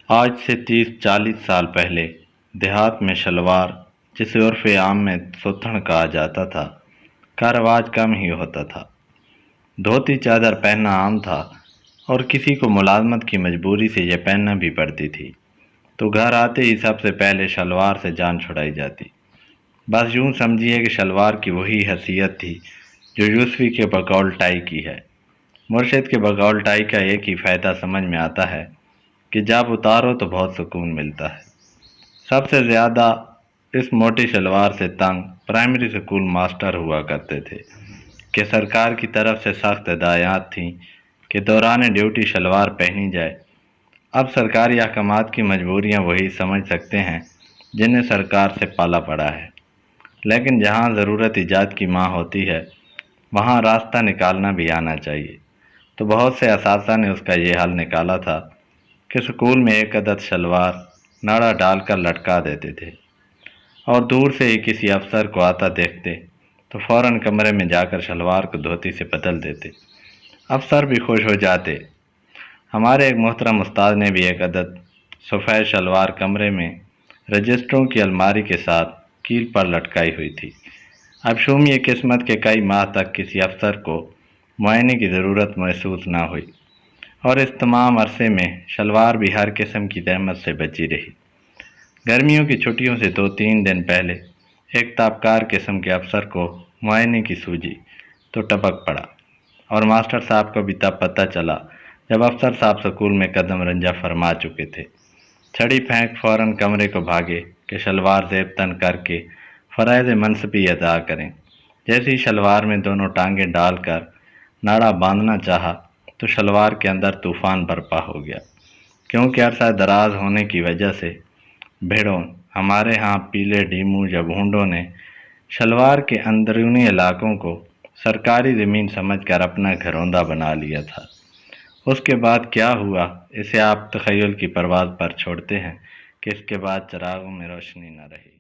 آج سے 30-40 سال پہلے دیہات میں شلوار، جسے عرف عام میں ستھن کہا جاتا تھا، کا رواج کم ہی ہوتا تھا۔ دھوتی چادر پہننا عام تھا اور کسی کو ملازمت کی مجبوری سے یہ پہننا بھی پڑتی تھی تو گھر آتے ہی سب سے پہلے شلوار سے جان چھڑائی جاتی۔ بس یوں سمجھیے کہ شلوار کی وہی حیثیت تھی جو یوسفی کے بقول ٹائی کی ہے۔ مرشد کے بقول ٹائی کا ایک ہی فائدہ سمجھ میں آتا ہے کہ جب اتارو تو بہت سکون ملتا ہے۔ سب سے زیادہ اس موٹی شلوار سے تنگ پرائمری اسکول ماسٹر ہوا کرتے تھے کہ سرکار کی طرف سے سخت ہدایات تھیں کہ دوران ڈیوٹی شلوار پہنی جائے۔ اب سرکاری احکامات کی مجبوریاں وہی سمجھ سکتے ہیں جنہیں سرکار سے پالا پڑا ہے، لیکن جہاں ضرورت ایجاد کی ماں ہوتی ہے وہاں راستہ نکالنا بھی آنا چاہیے۔ تو بہت سے اساتذہ نے اس کا یہ حل نکالا تھا کہ سکول میں ایک عدد شلوار ناڑا ڈال کر لٹکا دیتے تھے اور دور سے ہی کسی افسر کو آتا دیکھتے تو فوراً کمرے میں جا کر شلوار کو دھوتی سے بدل دیتے۔ افسر بھی خوش ہو جاتے۔ ہمارے ایک محترم استاد نے بھی ایک عدد سفید شلوار کمرے میں رجسٹروں کی الماری کے ساتھ کیل پر لٹکائی ہوئی تھی۔ اب شومیے قسمت کے کئی ماہ تک کسی افسر کو معائنے کی ضرورت محسوس نہ ہوئی اور اس تمام عرصے میں شلوار بھی ہر قسم کی زحمت سے بچی رہی۔ گرمیوں کی چھٹیوں سے 2-3 دن پہلے ایک تابکار قسم کے افسر کو معائنے کی سوجی تو ٹپک پڑا اور ماسٹر صاحب کو بھی تب پتہ چلا جب افسر صاحب سکول میں قدم رنجہ فرما چکے تھے۔ چھڑی پھینک فوراً کمرے کو بھاگے کہ شلوار زیب تن کر کے فرائض منصبی ادا کریں۔ جیسی شلوار میں دونوں ٹانگیں ڈال کر ناڑا باندھنا چاہا تو شلوار کے اندر طوفان برپا ہو گیا، کیونکہ عرصہ دراز ہونے کی وجہ سے بھیڑوں، ہمارے ہاں پیلے ڈیمو یا بھونڈوں نے شلوار کے اندرونی علاقوں کو سرکاری زمین سمجھ کر اپنا گھروندہ بنا لیا تھا۔ اس کے بعد کیا ہوا اسے آپ تخیل کی پرواز پر چھوڑتے ہیں کہ اس کے بعد چراغوں میں روشنی نہ رہی۔